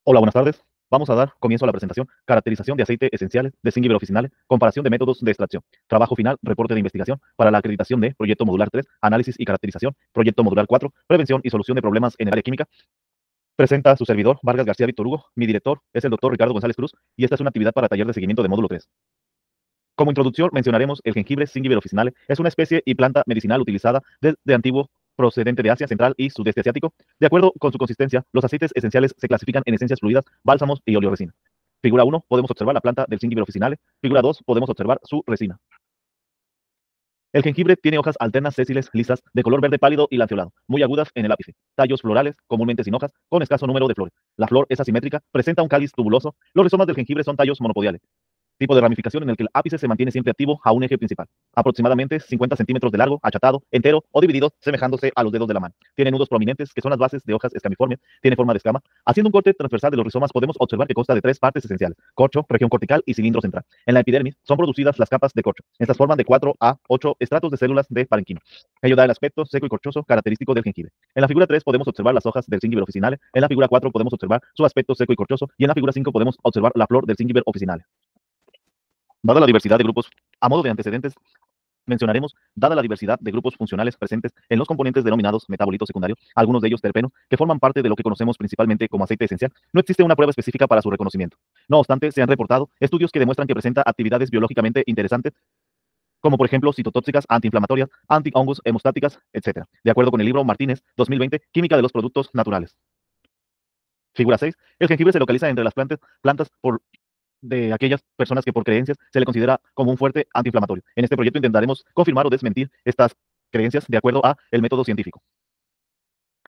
Hola, buenas tardes. Vamos a dar comienzo a la presentación. Caracterización de aceite esenciales de Zingiber Officinale, comparación de métodos de extracción. Trabajo final, reporte de investigación para la acreditación de Proyecto Modular 3, análisis y caracterización. Proyecto Modular 4, prevención y solución de problemas en el área química. Presenta a su servidor, Vargas García Víctor Hugo. Mi director es el doctor Ricardo González Cruz y esta es una actividad para taller de seguimiento de módulo 3. Como introducción mencionaremos el jengibre Zingiber officinale. Es una especie y planta medicinal utilizada desde antiguo procedente de Asia Central y Sudeste Asiático. De acuerdo con su consistencia, los aceites esenciales se clasifican en esencias fluidas, bálsamos y oleoresina. Figura 1, podemos observar la planta del Zingiber officinale. Figura 2, podemos observar su resina. El jengibre tiene hojas alternas sésiles lisas de color verde pálido y lanceolado, muy agudas en el ápice. Tallos florales, comúnmente sin hojas, con escaso número de flores. La flor es asimétrica, presenta un cáliz tubuloso. Los rizomas del jengibre son tallos monopodiales. Tipo de ramificación en el que el ápice se mantiene siempre activo a un eje principal, aproximadamente 50 centímetros de largo, achatado, entero o dividido, semejándose a los dedos de la mano. Tiene nudos prominentes que son las bases de hojas escamiformes, tiene forma de escama. Haciendo un corte transversal de los rizomas podemos observar que consta de tres partes esenciales: corcho, región cortical y cilindro central. En la epidermis son producidas las capas de corcho. Estas forman de 4 a 8 estratos de células de parenquima. Ello da el aspecto seco y corchoso característico del jengibre. En la figura 3 podemos observar las hojas del Zingiber officinale, en la figura 4 podemos observar su aspecto seco y corchoso y en la figura 5 podemos observar la flor del Zingiber officinale. Dada la diversidad de grupos, a modo de antecedentes, mencionaremos, dada la diversidad de grupos funcionales presentes en los componentes denominados metabolitos secundarios, algunos de ellos terpenos, que forman parte de lo que conocemos principalmente como aceite esencial, no existe una prueba específica para su reconocimiento. No obstante, se han reportado estudios que demuestran que presenta actividades biológicamente interesantes, como por ejemplo citotóxicas, antiinflamatorias, antihongos, hemostáticas, etc. De acuerdo con el libro Martínez, 2020, Química de los Productos Naturales. Figura 6. El jengibre se localiza entre las plantas de aquellas personas que por creencias se le considera como un fuerte antiinflamatorio. En este proyecto intentaremos confirmar o desmentir estas creencias de acuerdo a el método científico.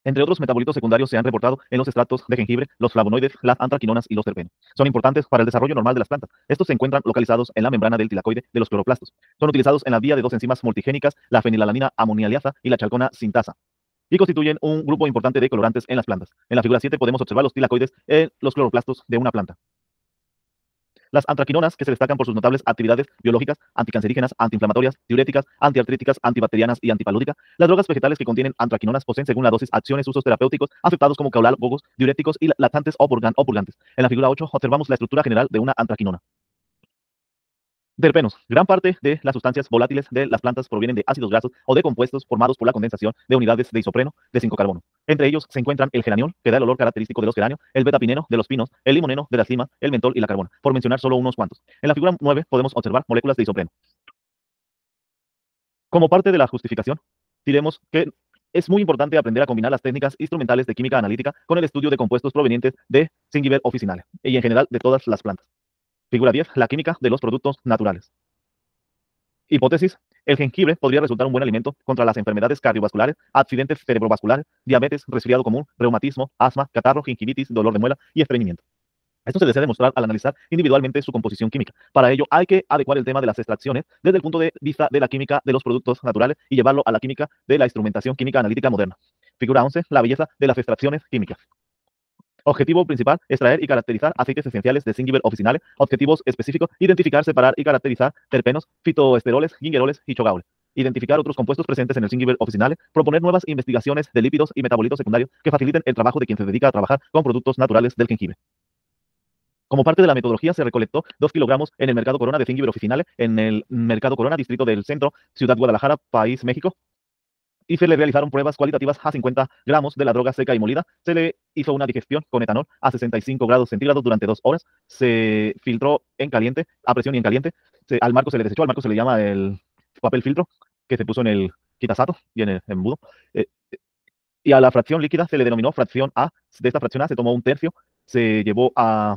Entre otros metabolitos secundarios se han reportado en los extractos de jengibre los flavonoides, las antraquinonas y los terpenos. Son importantes para el desarrollo normal de las plantas. Estos se encuentran localizados en la membrana del tilacoide de los cloroplastos. Son utilizados en la vía de dos enzimas multigénicas, la fenilalanina amonialiasa y la chalcona sintasa, y constituyen un grupo importante de colorantes en las plantas. En la figura 7 podemos observar los tilacoides en los cloroplastos de una planta. Las antraquinonas, que se destacan por sus notables actividades biológicas, anticancerígenas, antiinflamatorias, diuréticas, antiartríticas, antibacterianas y antipalúdicas. Las drogas vegetales que contienen antraquinonas poseen, según la dosis, acciones, usos terapéuticos aceptados como caulálogos, diuréticos y laxantes o purgantes. En la figura 8 observamos la estructura general de una antraquinona. Terpenos. Gran parte de las sustancias volátiles de las plantas provienen de ácidos grasos o de compuestos formados por la condensación de unidades de isopreno de 5-carbono. Entre ellos se encuentran el geraniol, que da el olor característico de los geranios, el betapineno de los pinos, el limoneno de las limas, el mentol y la carbona, por mencionar solo unos cuantos. En la figura 9 podemos observar moléculas de isopreno. Como parte de la justificación, diremos que es muy importante aprender a combinar las técnicas instrumentales de química analítica con el estudio de compuestos provenientes de Zingiber officinale y en general de todas las plantas. Figura 10. La química de los productos naturales. Hipótesis: el jengibre podría resultar un buen alimento contra las enfermedades cardiovasculares, accidentes cerebrovasculares, diabetes, resfriado común, reumatismo, asma, catarro, gingivitis, dolor de muela y estreñimiento. Esto se desea demostrar al analizar individualmente su composición química. Para ello hay que adecuar el tema de las extracciones desde el punto de vista de la química de los productos naturales y llevarlo a la química de la instrumentación química analítica moderna. Figura 11. La belleza de las extracciones químicas. Objetivo principal: extraer y caracterizar aceites esenciales de Zingiber officinale. Objetivos específicos: identificar, separar y caracterizar terpenos, fitoesteroles, gingeroles y chogaoles. Identificar otros compuestos presentes en el Zingiber officinale. Proponer nuevas investigaciones de lípidos y metabolitos secundarios que faciliten el trabajo de quien se dedica a trabajar con productos naturales del jengibre. Como parte de la metodología se recolectó 2 kilogramos en el Mercado Corona de Zingiber officinale, en el Mercado Corona, Distrito del Centro, Ciudad Guadalajara, País México, y se le realizaron pruebas cualitativas a 50 gramos de la droga seca y molida. Se le hizo una digestión con etanol a 65 grados centígrados durante 2 horas. Se filtró en caliente, a presión y en caliente. Al marco se le desechó, al marco se le llama el papel filtro, que se puso en el quitasato y en el embudo. Eh, y a la fracción líquida se le denominó fracción A. De esta fracción A se tomó un tercio, se llevó a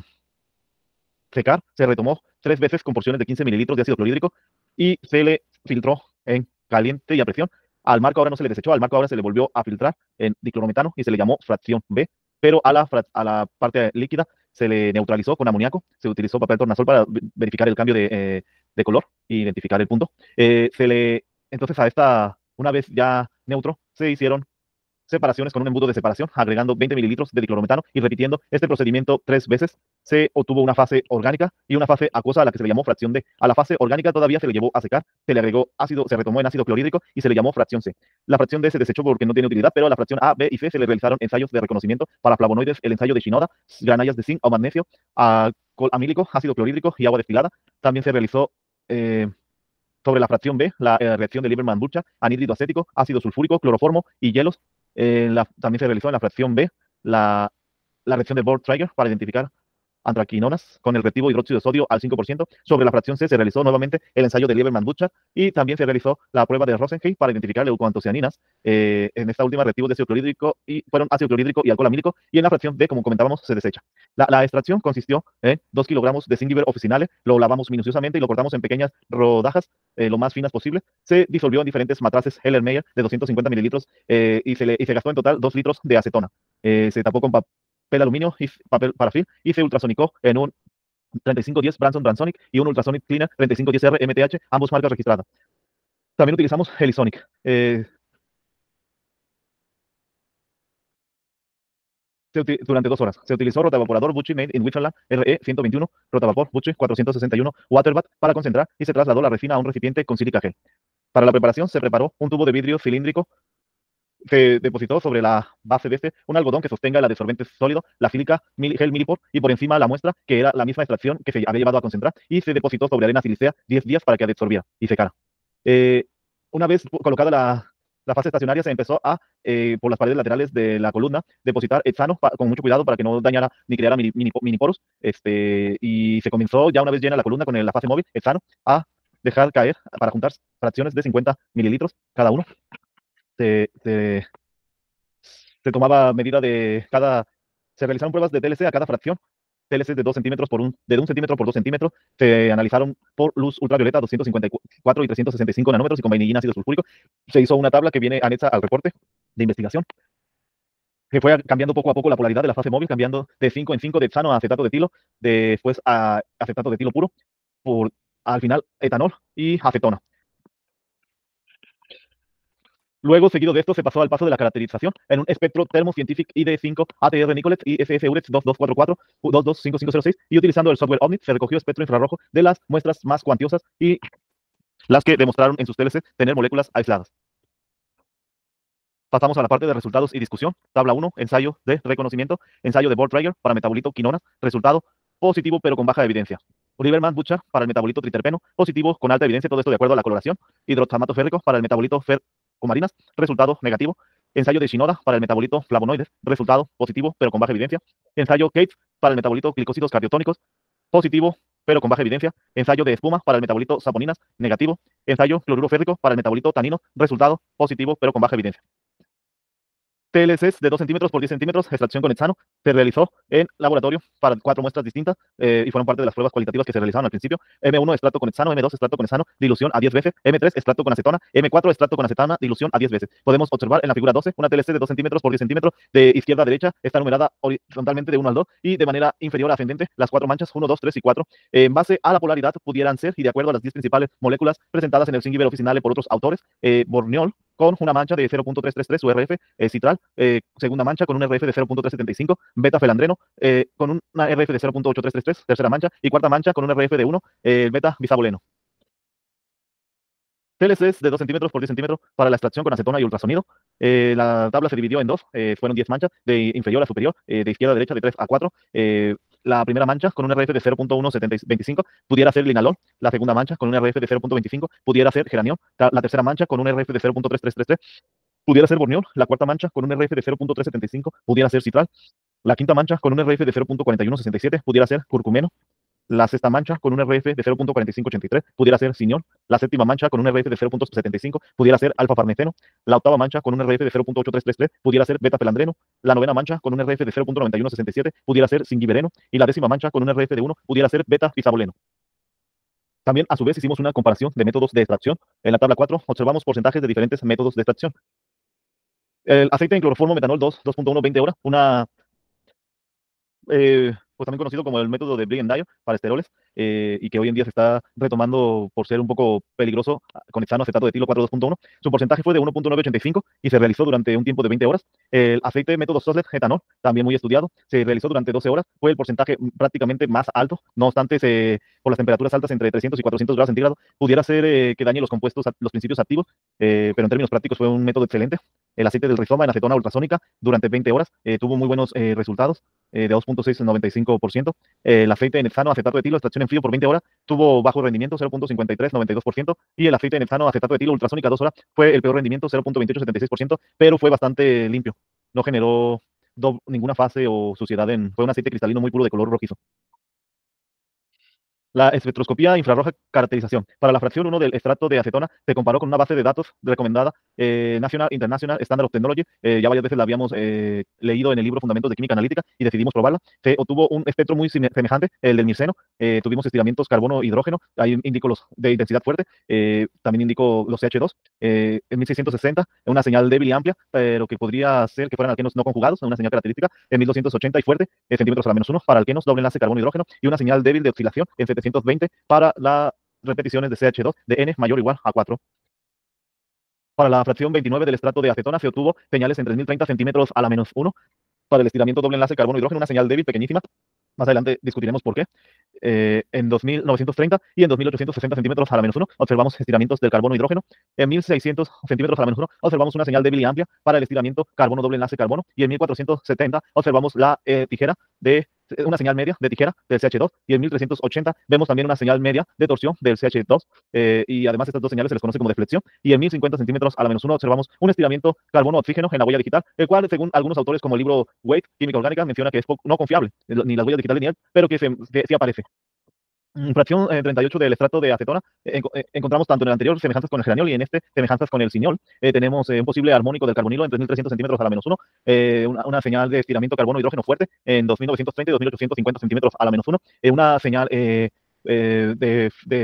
secar, se retomó 3 veces con porciones de 15 mililitros de ácido clorhídrico y se le filtró en caliente y a presión. Al marco ahora no se le desechó, al marco ahora se le volvió a filtrar en diclorometano y se le llamó fracción B, pero a la parte líquida se le neutralizó con amoníaco. Se utilizó papel tornasol para verificar el cambio de color e identificar el punto. Entonces a esta, una vez ya neutro, se hicieron separaciones con un embudo de separación, agregando 20 mililitros de diclorometano y repitiendo este procedimiento 3 veces, se obtuvo una fase orgánica y una fase acuosa a la que se le llamó fracción D. A la fase orgánica todavía se le llevó a secar, se le agregó ácido, se retomó en ácido clorhídrico y se le llamó fracción C. La fracción D se desechó porque no tiene utilidad, pero a la fracción A, B y C se le realizaron ensayos de reconocimiento para flavonoides, el ensayo de Shinoda, granallas de zinc o magnesio, alcohol amílico, ácido clorhídrico y agua destilada. También se realizó sobre la fracción B, la reacción de Lieberman-Burcha, anhídrido acético, ácido sulfúrico, cloroformo y hielos. También se realizó en la fracción B la reacción de Borg-Trigger para identificar antraquinonas con el reactivo hidróxido de sodio al 5%. Sobre la fracción C se realizó nuevamente el ensayo de Lieberman-Burcha y también se realizó la prueba de Rosenheim para identificar leucoantocianinas. En esta última reactivos de ácido clorhídrico fueron ácido clorhídrico y alcohol amílico, y en la fracción D, como comentábamos, se desecha. La extracción consistió en 2 kilogramos de Zingiber officinale, lo lavamos minuciosamente y lo cortamos en pequeñas rodajas lo más finas posible. Se disolvió en diferentes matraces Heller-Meyer de 250 mililitros y se gastó en total 2 litros de acetona. Se tapó con papel aluminio y papel parafil y se ultrasonicó en un 3510 Branson Bransonic y un Ultrasonic Cleaner 3510R MTH, ambos marcas registradas. También utilizamos Helisonic. Durante 2 horas. Se utilizó rotaevaporador Bucci Made in Switzerland RE 121, rotavapor Bucci 461 Waterbat para concentrar y se trasladó la resina a un recipiente con sílica gel. Para la preparación se preparó un tubo de vidrio cilíndrico. Se depositó sobre la base de este un algodón que sostenga el adsorvente sólido, la sílica gel Millipore, y por encima la muestra, que era la misma extracción que se había llevado a concentrar, y se depositó sobre arena silicea 10 días para que adsorbiera y secara. Una vez colocada la fase estacionaria, se empezó a, por las paredes laterales de la columna, depositar hexano con mucho cuidado para que no dañara ni creara mini poros, y se comenzó, ya una vez llena la columna con la fase móvil, hexano, a dejar caer para juntar fracciones de 50 mililitros cada uno. Se tomaba medida de cada, se realizaron pruebas de TLC a cada fracción, TLC de 2 centímetros de 1 centímetro por 2 centímetros, se analizaron por luz ultravioleta 254 y 365 nanómetros y con vainillina ácido sulfúrico. Se hizo una tabla que viene anexa al reporte de investigación, que fue cambiando poco a poco la polaridad de la fase móvil, cambiando de 5 en 5 de hexano a acetato de etilo, después a acetato de etilo puro, al final etanol y acetona. Luego, seguido de esto, se pasó al paso de la caracterización en un espectro Thermo Scientific ID5 ATR Nicolet y SS UREX 2244 225506, y utilizando el software Omnit se recogió espectro infrarrojo de las muestras más cuantiosas y las que demostraron en sus TLC tener moléculas aisladas. Pasamos a la parte de resultados y discusión. Tabla 1, ensayo de reconocimiento, ensayo de Borg-Trigger para metabolito quinona, resultado positivo pero con baja evidencia. Lieberman-Burcha para el metabolito triterpeno, positivo con alta evidencia, todo esto de acuerdo a la coloración. Hidroxamato férrico para el metabolito fercomarinas, resultado negativo. Ensayo de Shinoda para el metabolito flavonoides, resultado positivo pero con baja evidencia. Ensayo Cates para el metabolito glicósidos cardiotónicos, positivo pero con baja evidencia. Ensayo de espuma para el metabolito saponinas, negativo. Ensayo cloruro férrico para el metabolito tanino, resultado positivo pero con baja evidencia. TLCs de 2 centímetros por 10 centímetros, extracción con hexano, se realizó en laboratorio para 4 muestras distintas y fueron parte de las pruebas cualitativas que se realizaron al principio. M1 extracto con hexano, M2 extracto con hexano, dilución a 10 veces, M3 extracto con acetona, M4 extracto con acetona, dilución a 10 veces. Podemos observar en la figura 12 una TLC de 2 centímetros por 10 centímetros de izquierda a derecha, está numerada horizontalmente de 1 al 2 y de manera inferior a ascendente las 4 manchas 1, 2, 3 y 4. En base a la polaridad pudieran ser, y de acuerdo a las 10 principales moléculas presentadas en el Zingiber officinale por otros autores, Borneol con una mancha de 0.333 URF, citral, segunda mancha con un RF de 0.375, beta-felandreno con una RF de 0.8333, tercera mancha, y cuarta mancha con un RF de 1, beta-bisaboleno. TLCs de 2 centímetros por 10 centímetros para la extracción con acetona y ultrasonido. La tabla se dividió en 2, fueron 10 manchas, de inferior a superior, de izquierda a derecha de 3 a 4. La primera mancha con un RF de 0.125 pudiera ser linalol. La segunda mancha con un RF de 0.25 pudiera ser geraniol. La tercera mancha con un RF de 0.3333 pudiera ser borneol. La cuarta mancha con un RF de 0.375 pudiera ser citral. La quinta mancha con un RF de 0.4167 pudiera ser curcumeno. La sexta mancha con un RF de 0.4583 pudiera ser ciñol. La séptima mancha con un RF de 0.75 pudiera ser alfa-farneseno. La octava mancha con un RF de 0.8333 pudiera ser beta-pelandreno. La novena mancha con un RF de 0.9167 pudiera ser zingibereno. Y la décima mancha con un RF de 1 pudiera ser beta-bisaboleno. También, a su vez, hicimos una comparación de métodos de extracción. En la tabla 4 observamos porcentajes de diferentes métodos de extracción. El aceite en cloroformo metanol 2, 2.1, 20 horas, una pues también conocido como el método de Bright-Dyer para esteroles, y que hoy en día se está retomando por ser un poco peligroso con hexano acetato de etilo 4.2.1. Su porcentaje fue de 1.985 y se realizó durante un tiempo de 20 horas. El aceite método Soslet etanol, también muy estudiado, se realizó durante 12 horas, fue el porcentaje prácticamente más alto. No obstante, por las temperaturas altas entre 300 y 400 grados centígrados, pudiera ser que dañe los compuestos, los principios activos, pero en términos prácticos fue un método excelente. El aceite del rizoma en acetona ultrasónica durante 20 horas tuvo muy buenos resultados, de 2.695%. El aceite en hexano acetato de etilo, extracción en frío por 20 horas, tuvo bajo rendimiento, 0.5392%, y el aceite en hexano acetato de etilo ultrasónica 2 horas fue el peor rendimiento, 0.2876%, pero fue bastante limpio. No generó ninguna fase o suciedad. Fue un aceite cristalino muy puro de color rojizo. La espectroscopía infrarroja caracterización. Para la fracción 1 del estrato de acetona, se comparó con una base de datos recomendada, National International Standard of Technology. Ya varias veces la habíamos leído en el libro Fundamentos de Química Analítica y decidimos probarla. Se obtuvo un espectro muy semejante, el del mirceno. Tuvimos estiramientos carbono-hidrógeno. Ahí indico los de intensidad fuerte. También indico los CH2. En 1660, una señal débil y amplia, pero que podría ser que fueran alquenos no conjugados, una señal característica. En 1280 y fuerte, centímetros a la -1 para alquenos, doble enlace carbono-hidrógeno, y una señal débil de oscilación en 720 para las repeticiones de CH2 de N mayor o igual a 4. Para la fracción 29 del estrato de acetona se obtuvo señales en 3030 centímetros a la -1 para el estiramiento doble enlace carbono-hidrógeno, una señal débil pequeñísima. Más adelante discutiremos por qué. En 2930 y en 2860 centímetros a la -1 observamos estiramientos del carbono-hidrógeno. En 1600 centímetros a la -1 observamos una señal débil y amplia para el estiramiento carbono doble enlace carbono. Y en 1470 observamos la tijera de una señal media de tijera del CH2, y en 1380 vemos también una señal media de torsión del CH2, y además estas dos señales se les conoce como deflexión. Y en 1050 centímetros a la -1 observamos un estiramiento carbono-oxígeno en la huella digital, el cual, según algunos autores como el libro Weight, Química Orgánica, menciona que es no confiable, ni las huellas digitales ni él, pero que sí aparece. Fracción 38 del estrato de acetona, encontramos tanto en el anterior semejanzas con el geraniol y en este semejanzas con el ciñol. Tenemos un posible armónico del carbonilo en 3300 centímetros a la -1, una señal de estiramiento carbono-hidrógeno fuerte en 2930 y 2850 centímetros a la -1, una señal de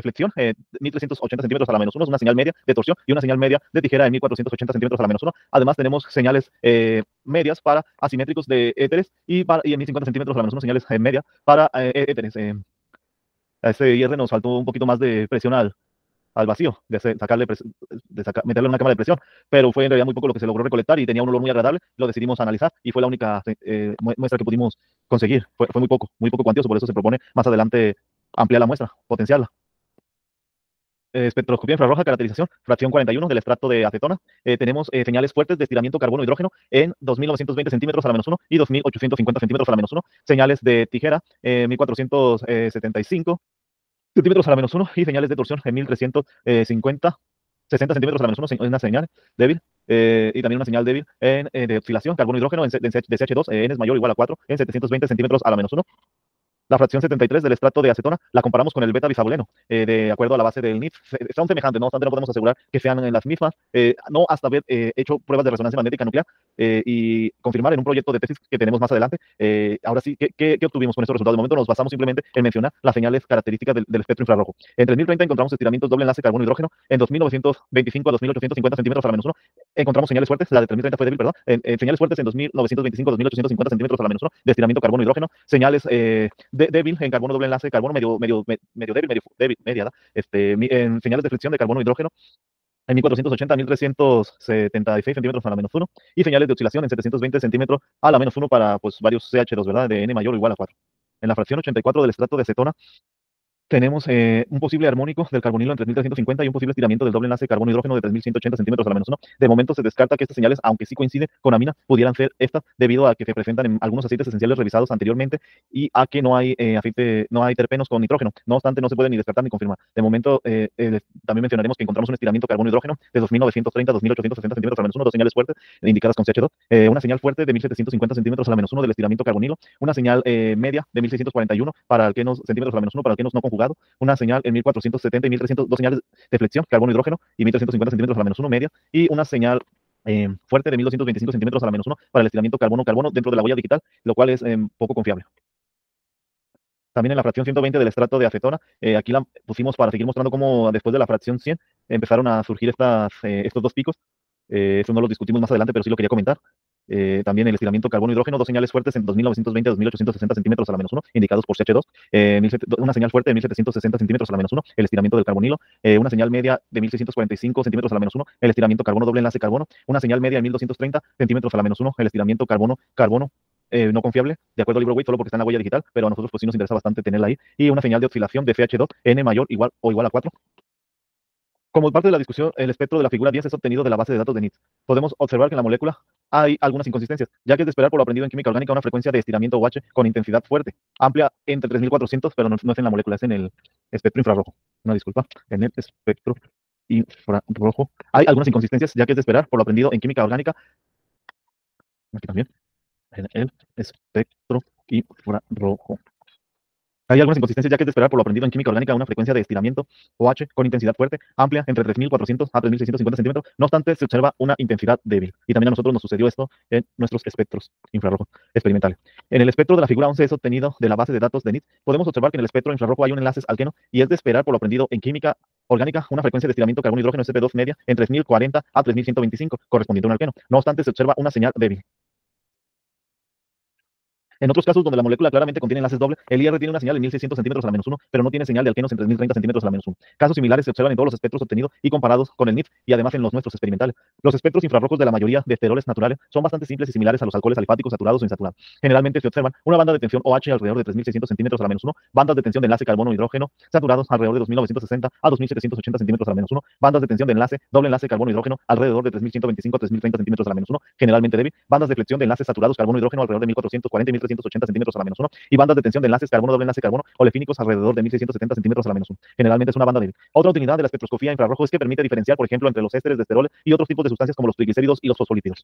flexión, 1380 centímetros a la -1, una señal media de torsión y una señal media de tijera en 1480 centímetros a la -1. Además, tenemos señales medias para asimétricos de éteres y en 1050 centímetros a la -1 señales medias para éteres. A ese IR nos faltó un poquito más de presión al vacío, meterle una cámara de presión, pero fue en realidad muy poco lo que se logró recolectar y tenía un olor muy agradable. Lo decidimos analizar y fue la única muestra que pudimos conseguir. Fue muy poco cuantioso, por eso se propone más adelante ampliar la muestra, potenciarla. Espectroscopía infrarroja, caracterización, fracción 41 del estrato de acetona. Tenemos señales fuertes de estiramiento carbono-hidrógeno en 2920 centímetros a la -1 y 2850 centímetros a la -1. Señales de tijera 1475 centímetros a la -1 y señales de torsión en 1350, 60 centímetros a la -1, una señal débil, y también una señal débil de oscilación carbono-hidrógeno de CH2, N es mayor o igual a 4, en 720 centímetros a la -1. La fracción 73 del estrato de acetona la comparamos con el beta-bisaboleno, de acuerdo a la base del NIF. Son semejantes, no obstante no podemos asegurar que sean las mismas, no hasta haber hecho pruebas de resonancia magnética nuclear y confirmar en un proyecto de tesis que tenemos más adelante. Ahora sí, ¿qué obtuvimos con estos resultados? De momento nos basamos simplemente en mencionar las señales características del espectro infrarrojo. En 3030 encontramos estiramientos doble enlace carbono-hidrógeno, en 2925 a 2850 centímetros a la -1 encontramos señales fuertes, la de 3030 fue débil, perdón, señales fuertes en 2925 a 2850 centímetros a la -1 de estiramiento carbono-hidrógeno, señales débil en carbono doble enlace, carbono medio débil, media, en señales de fricción de carbono hidrógeno en 1480 a 1376 centímetros a la -1 y señales de oscilación en 720 centímetros a la -1 para pues varios CH2, ¿verdad? De N mayor o igual a 4. En la fracción 84 del estrato de acetona tenemos un posible armónico del carbonilo en 3350 y un posible estiramiento del doble enlace carbono-hidrógeno de 3180 centímetros a la -1. De momento se descarta que estas señales, aunque sí coinciden con amina, pudieran ser estas debido a que se presentan en algunos aceites esenciales revisados anteriormente y a que no hay no hay terpenos con nitrógeno. No obstante, no se puede ni descartar ni confirmar. De momento, también mencionaremos que encontramos un estiramiento carbono-hidrógeno de 2930 a 2860 centímetros a la -1, dos señales fuertes indicadas con CH2, una señal fuerte de 1750 centímetros a la -1 del estiramiento carbonilo, una señal media de 1641 para alquenos centímetros a la -1 para alquenos no conjugado, una señal en 1470 y 1300, dos señales de flexión, carbono-hidrógeno, y 1350 centímetros a la -1 media, y una señal fuerte de 1225 centímetros a la -1 para el estiramiento carbono-carbono dentro de la huella digital, lo cual es poco confiable. También en la fracción 120 del estrato de acetona, aquí la pusimos para seguir mostrando cómo después de la fracción 100 empezaron a surgir estos dos picos. Eso no lo discutimos más adelante, pero sí lo quería comentar. También el estiramiento carbono-hidrógeno, dos señales fuertes en 2920 a 2860 centímetros a la menos 1, indicados por CH2. Una señal fuerte de 1760 centímetros a la menos 1, el estiramiento del carbonilo. Una señal media de 1645 centímetros a la menos 1, el estiramiento carbono doble enlace carbono. Una señal media de 1230 centímetros a la menos 1, el estiramiento carbono no confiable, de acuerdo al libro Weight, solo porque está en la huella digital, pero a nosotros pues sí nos interesa bastante tenerla ahí. Y una señal de oscilación de CH2, N mayor igual o igual a 4. Como parte de la discusión, el espectro de la figura 10 es obtenido de la base de datos de NITS. Podemos observar que en la molécula hay algunas inconsistencias, ya que es de esperar por lo aprendido en química orgánica una frecuencia de estiramiento OH con intensidad fuerte, amplia entre 3400, pero no es en la molécula, es en el espectro infrarrojo. Una disculpa, en el espectro infrarrojo hay algunas inconsistencias, ya que es de esperar por lo aprendido en química orgánica, aquí también, en el espectro infrarrojo. Hay algunas inconsistencias, ya que es de esperar por lo aprendido en química orgánica una frecuencia de estiramiento OH con intensidad fuerte, amplia, entre 3400 a 3650 centímetros. No obstante, se observa una intensidad débil. Y también a nosotros nos sucedió esto en nuestros espectros infrarrojos experimentales. En el espectro de la figura 11 es obtenido de la base de datos de NITS. Podemos observar que en el espectro infrarrojo hay un enlace alqueno y es de esperar por lo aprendido en química orgánica una frecuencia de estiramiento carbono-hidrógeno sp2 media en 3040 a 3125, correspondiente a un alqueno. No obstante, se observa una señal débil. En otros casos, donde la molécula claramente contiene enlaces doble, el IR tiene una señal de 1600 centímetros a la menos 1, pero no tiene señal de alquenos en 3030 centímetros a la menos 1. Casos similares se observan en todos los espectros obtenidos y comparados con el NIT y además en los nuestros experimentales. Los espectros infrarrojos de la mayoría de esteroles naturales son bastante simples y similares a los alcoholes alifáticos saturados o insaturados. Generalmente se observan una banda de tensión OH alrededor de 3600 centímetros a la menos 1, bandas de tensión de enlace carbono-hidrógeno saturados alrededor de 2960 a 2780 centímetros a la menos 1, bandas de tensión de enlace doble enlace carbono-hidrógeno alrededor de 3125 a 3030 centímetros a la menos 1, generalmente débil, bandas de flexión de enlaces saturados carbono-hidrógeno alrededor de 1440 y 1380 centímetros a la menos 1 y bandas de tensión de enlaces carbono doble enlace carbono olefínicos alrededor de 1670 centímetros a la menos 1. Generalmente es una banda débil. Otra utilidad de la espectroscopía infrarrojo es que permite diferenciar, por ejemplo, entre los ésteres de esteroles y otros tipos de sustancias como los triglicéridos y los fosfolípidos.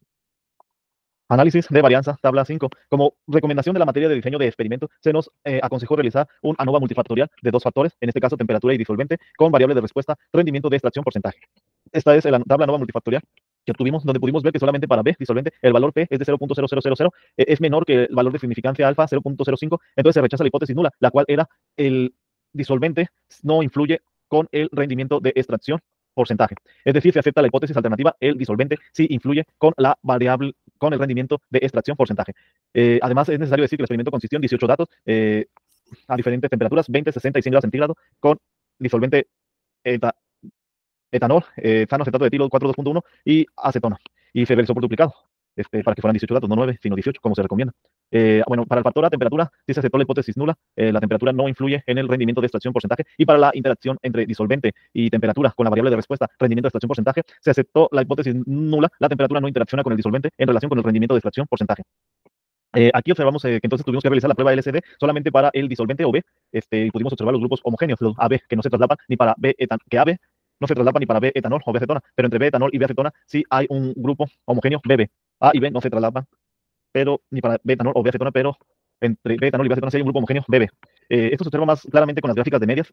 Análisis de varianza, tabla 5. Como recomendación de la materia de diseño de experimento, se nos aconsejó realizar un ANOVA multifactorial de dos factores, en este caso temperatura y disolvente, con variable de respuesta, rendimiento de extracción, porcentaje. Esta es la tabla ANOVA multifactorial que obtuvimos, donde pudimos ver que solamente para B disolvente el valor P es de 0.0000, es menor que el valor de significancia alfa 0.05, entonces se rechaza la hipótesis nula, la cual era el disolvente no influye con el rendimiento de extracción porcentaje. Es decir, se acepta la hipótesis alternativa, el disolvente sí influye con la variable, con el rendimiento de extracción porcentaje. Además, es necesario decir que el experimento consistió en 18 datos a diferentes temperaturas, 20, 60 y 100 grados centígrados, con disolvente etanol, etanoacetato de etilo 4.2.1 y acetona. Y se realizó por duplicado, para que fueran 18 datos, no 9, sino 18, como se recomienda. Bueno, para el factor A, temperatura, sí se aceptó la hipótesis nula, la temperatura no influye en el rendimiento de extracción porcentaje, y para la interacción entre disolvente y temperatura con la variable de respuesta, rendimiento de extracción porcentaje, se aceptó la hipótesis nula, la temperatura no interacciona con el disolvente en relación con el rendimiento de extracción porcentaje. Aquí observamos que entonces tuvimos que realizar la prueba LCD solamente para el disolvente o B, y pudimos observar los grupos homogéneos, los AB, que no se traslapan ni para B, que AB no se traslapan ni para B etanol o B acetona, pero entre B etanol y B acetona sí hay un grupo homogéneo BB. A y B no se traslapan, pero ni para B etanol o B acetona, pero entre B etanol y B acetona sí hay un grupo homogéneo BB. Esto se observa más claramente con las gráficas de medias.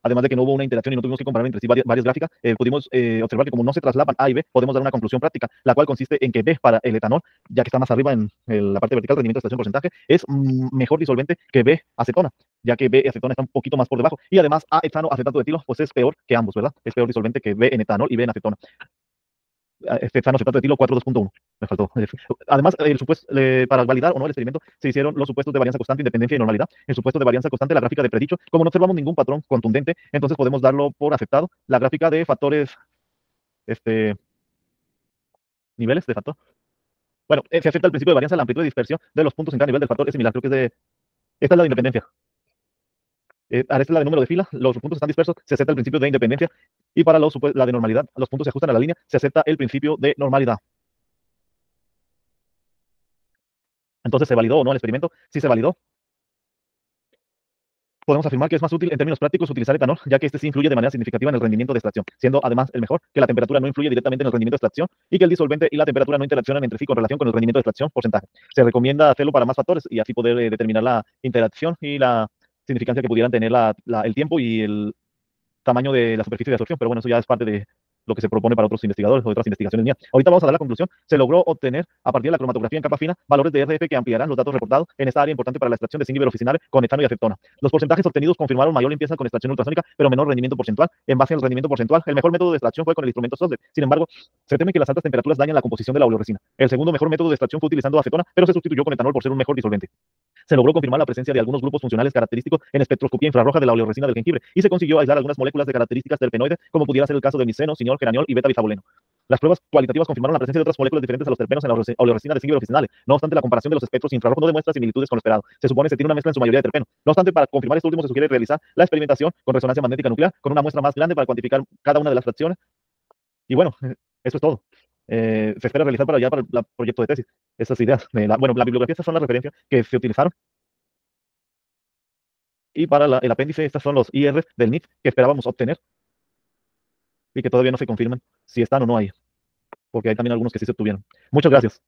Además de que no hubo una interacción y no tuvimos que comparar entre sí varias gráficas, pudimos observar que como no se traslapan A y B, podemos dar una conclusión práctica, la cual consiste en que B para el etanol, ya que está más arriba en la parte vertical, rendimiento de extracción porcentaje, es mejor disolvente que B acetona, ya que B acetona está un poquito más por debajo. Y además A etano acetato de etilo, pues es peor que ambos, ¿verdad? Es peor disolvente que B en etanol y B en acetona. Etanoacetato de etilo 4.2.1. Me faltó. Además, para validar o no el experimento, se hicieron los supuestos de varianza constante, independencia y normalidad. El supuesto de varianza constante, la gráfica de predicho, como no observamos ningún patrón contundente, entonces podemos darlo por aceptado. La gráfica de factores, niveles de factor. Bueno, se acepta el principio de varianza, la amplitud de dispersión de los puntos en cada nivel del factor es similar. Creo que es de. Esta es la de independencia. Esta es la de número de fila, los puntos están dispersos, se acepta el principio de independencia. Y para la de normalidad, los puntos se ajustan a la línea, se acepta el principio de normalidad. Entonces, ¿se validó o no el experimento? Sí se validó. Podemos afirmar que es más útil en términos prácticos utilizar etanol, ya que este sí influye de manera significativa en el rendimiento de extracción, siendo además el mejor, que la temperatura no influye directamente en el rendimiento de extracción y que el disolvente y la temperatura no interaccionan entre sí con relación con el rendimiento de extracción porcentaje. Se recomienda hacerlo para más factores y así poder determinar la interacción y la significancia que pudieran tener el tiempo y el tamaño de la superficie de absorción, pero bueno, eso ya es parte de lo que se propone para otros investigadores o otras investigaciones mías. Ahorita vamos a dar la conclusión. Se logró obtener, a partir de la cromatografía en capa fina, valores de RF que ampliarán los datos reportados en esta área importante para la extracción de zinc iberofiscinale con etano y acetona. Los porcentajes obtenidos confirmaron mayor limpieza con extracción ultrasónica, pero menor rendimiento porcentual. En base al rendimiento porcentual, el mejor método de extracción fue con el instrumento SOSDET. Sin embargo, se teme que las altas temperaturas dañan la composición de la oleoresina. El segundo mejor método de extracción fue utilizando acetona, pero se sustituyó con etanol por ser un mejor disolvente. Se logró confirmar la presencia de algunos grupos funcionales característicos en espectroscopía infrarroja de la oleoresina del jengibre y se consiguió aislar algunas moléculas de características terpenoides, como pudiera ser el caso del miceno, cineol, geraniol y beta-bisaboleno. Las pruebas cualitativas confirmaron la presencia de otras moléculas diferentes a los terpenos en la oleoresina de zinc iberofiscinale. No obstante, la comparación de los espectros infrarrojos no demuestra similitudes con lo esperado. Se supone que se tiene una mezcla en su mayoría de terpeno. No obstante, para confirmar esto último se sugiere realizar la experimentación con resonancia magnética nuclear con una muestra más grande para cuantificar cada una de las fracciones. Y bueno, eso es todo. Se espera realizar para allá para el proyecto de tesis. Estas ideas, bueno, la bibliografía, estas son las referencias que se utilizaron. Y para el apéndice, estos son los IR del NIT que esperábamos obtener y que todavía no se confirman si están o no ahí, porque hay también algunos que sí se obtuvieron. Muchas gracias.